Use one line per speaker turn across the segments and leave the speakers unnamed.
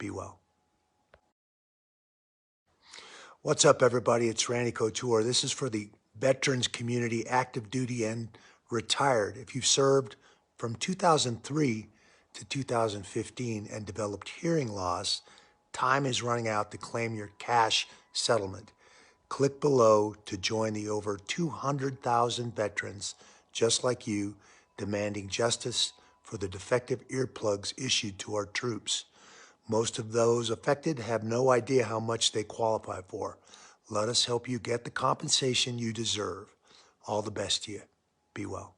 Be well. What's up, everybody? It's Randy Couture. This is for the veterans community, active duty and retired. If you've served from 2003 to 2015 and developed hearing loss, time is running out to claim your cash settlement. Click below to join the over 200,000 veterans just like you demanding justice for the defective earplugs issued to our troops. Most of those affected have no idea how much they qualify for. Let us help you get the compensation you deserve. All the best to you. Be well.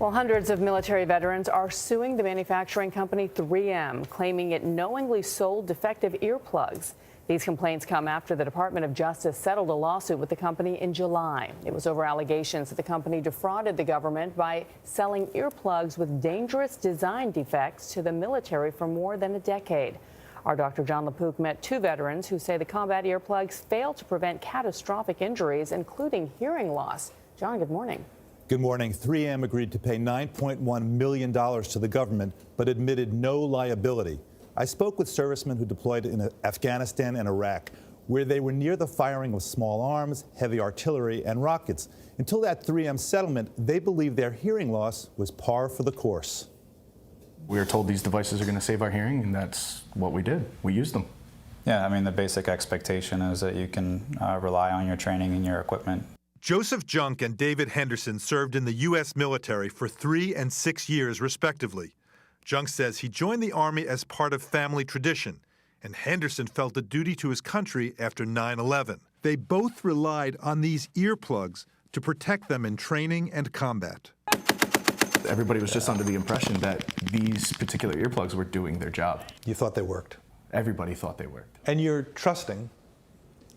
Well, hundreds of military veterans are suing the manufacturing company 3M, claiming it knowingly sold defective earplugs. These complaints come after the Department of Justice settled a lawsuit with the company in July. It was over allegations that the company defrauded the government by selling earplugs with dangerous design defects to the military for more than a decade. Our Dr. John LaPook met two veterans who say the combat earplugs failed to prevent catastrophic injuries, including hearing loss. John, good morning.
Good morning. 3M agreed to pay $9.1 million to the government, but admitted no liability. I spoke with servicemen who deployed in Afghanistan and Iraq, where they were near the firing of small arms, heavy artillery, and rockets. Until that 3M settlement, they believed their hearing loss was par for the course.
We were told these devices are going to save our hearing, and that's what we did. We used them.
Yeah, I mean, the basic expectation is that you can rely on your training and your equipment.
Joseph Junk and David Henderson served in the U.S. military for 3 and 6 years, respectively. Junk says he joined the Army as part of family tradition, and Henderson felt a duty to his country after 9/11. They both relied on these earplugs to protect them in training and combat.
Everybody was just under the impression that these particular earplugs were doing their job.
You thought they worked?
Everybody thought they worked.
And you're trusting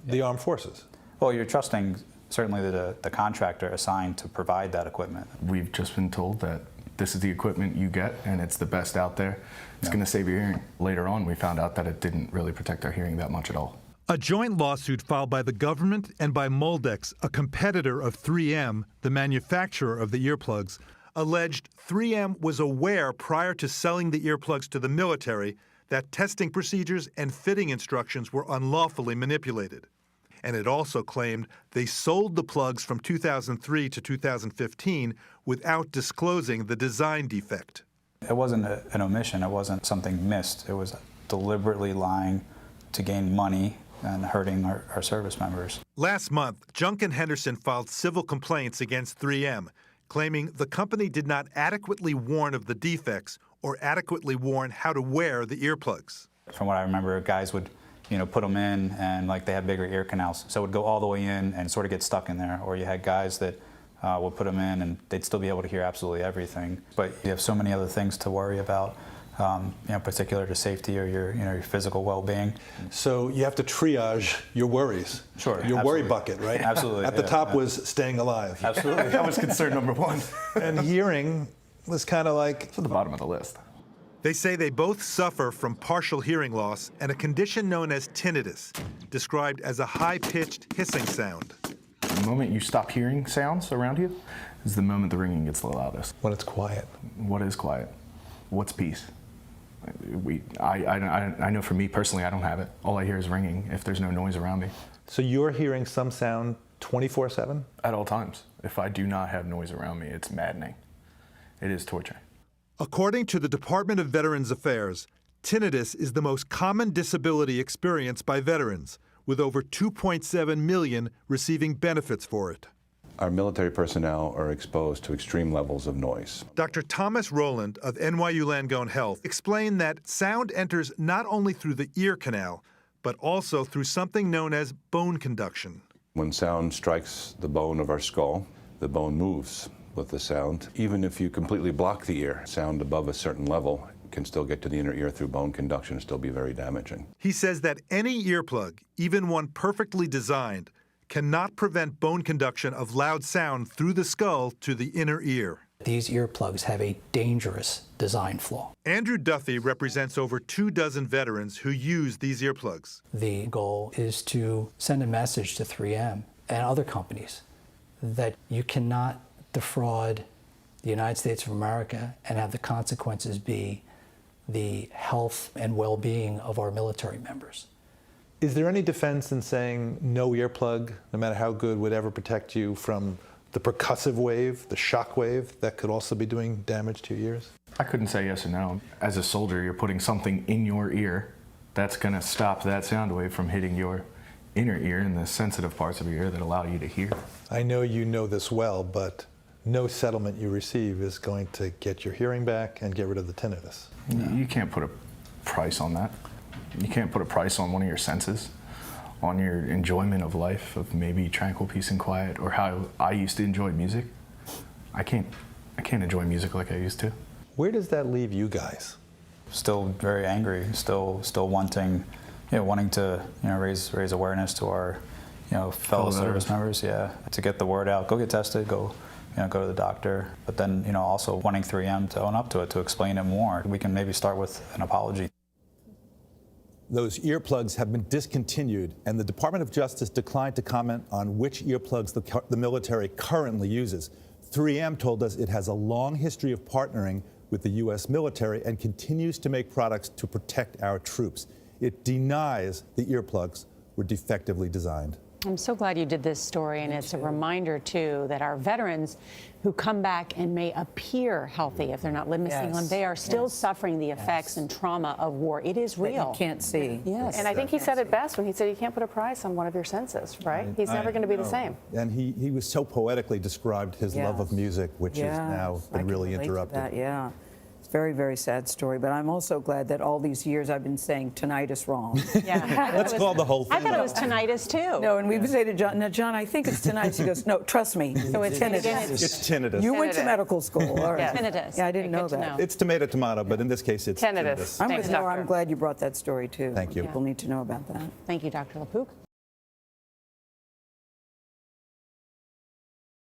the armed forces?
Well, you're trusting certainly the contractor assigned to provide that equipment.
We've just been told that this is the equipment you get, and it's the best out there. It's going to save your hearing. Later on, we found out that it didn't really protect our hearing that much at all.
A joint lawsuit filed by the government and by Moldex, a competitor of 3M, the manufacturer of the earplugs, alleged 3M was aware prior to selling the earplugs to the military that testing procedures and fitting instructions were unlawfully manipulated. And it also claimed they sold the plugs from 2003 to 2015 without disclosing the design defect.
It wasn't an omission. It wasn't something missed. It was deliberately lying to gain money and hurting our service members.
Last month, Junk and Henderson filed civil complaints against 3M, claiming the company did not adequately warn of the defects or adequately warn how to wear the earplugs.
From what I remember, guys would put them in and like they had bigger ear canals. So it would go all the way in and sort of get stuck in there. Or you had guys that would put them in and they'd still be able to hear absolutely everything. But you have so many other things to worry about, particular to safety or your physical well-being.
So you have to triage your worries.
Sure.
Your worry bucket, right?
Absolutely.
At the top was staying alive.
Absolutely.
That was concern number one.
And hearing was kind of like...
It's at the bottom of the list.
They say they both suffer from partial hearing loss and a condition known as tinnitus, described as a high-pitched hissing sound.
The moment you stop hearing sounds around you is the moment the ringing gets the loudest.
When it's quiet.
What is quiet? What's peace? I know for me personally, I don't have it. All I hear is ringing if there's no noise around me.
So you're hearing some sound 24/7?
At all times. If I do not have noise around me, it's maddening. It is torture.
According to the Department of Veterans Affairs, tinnitus is the most common disability experienced by veterans, with over 2.7 million receiving benefits for it.
Our military personnel are exposed to extreme levels of noise.
Dr. Thomas Rowland of NYU Langone Health explained that sound enters not only through the ear canal, but also through something known as bone conduction.
When sound strikes the bone of our skull, the bone moves with the sound. Even if you completely block the ear, sound above a certain level can still get to the inner ear through bone conduction and still be very damaging.
He says that any earplug, even one perfectly designed, cannot prevent bone conduction of loud sound through the skull to the inner ear.
These earplugs have a dangerous design flaw.
Andrew Duffy represents over 24 veterans who use these earplugs.
The goal is to send a message to 3M and other companies that you cannot defraud the United States of America and have the consequences be the health and well-being of our military members.
Is there any defense in saying no earplug, no matter how good, would ever protect you from the percussive wave, the shock wave that could also be doing damage to your ears?
I couldn't say yes or no. As a soldier, you're putting something in your ear that's going to stop that sound wave from hitting your inner ear and the sensitive parts of your ear that allow you to hear.
I know you know this well, but no settlement you receive is going to get your hearing back and get rid of the tinnitus.
You can't put a price on that. You can't put a price on one of your senses, on your enjoyment of life, of maybe tranquil peace and quiet, or how I used to enjoy music. I can't enjoy music like I used to.
Where does that leave you guys?
Still very angry, still wanting, wanting to, raise awareness to our, fellow service members. Yeah, to get the word out. Go get tested. Go to the doctor. But then, also wanting 3M to own up to it, to explain it more. We can maybe start with an apology.
Those earplugs have been discontinued, and the Department of Justice declined to comment on which earplugs the military currently uses. 3M told us it has a long history of partnering with the U.S. military and continues to make products to protect our troops. It denies the earplugs were defectively designed.
I'm so glad you did this story, and it's a reminder, too, that our veterans who come back and may appear healthy if they're not missing one, they are still suffering the effects and trauma of war. It is real.
That you can't see.
Yes.
And I think he said it best when he said you can't put a price on one of your senses, right? He's never going to be the same.
And he was so poetically described his love of music, which has now been really interrupted.
Yeah. It's a very, very sad story, but I'm also glad that all these years I've been saying tinnitus wrong.
Yeah.
Let's call the whole thing.
I thought it was tinnitus, too.
No, and we would say to John, now, John, I think it's tinnitus. He goes, no, trust me.
So it's
tinnitus.
It's tinnitus.
You went to medical school. All right.
Yes. Tinnitus.
Yeah, I didn't know
Good to
that.
know.
It's tomato, but in this case, it's
Tinnitus.
tinnitus.
I'm
Thanks,
with Laura.
doctor.
I'm glad you brought that story, too.
Thank you.
People need to know about that.
Thank you, Dr. LaPook.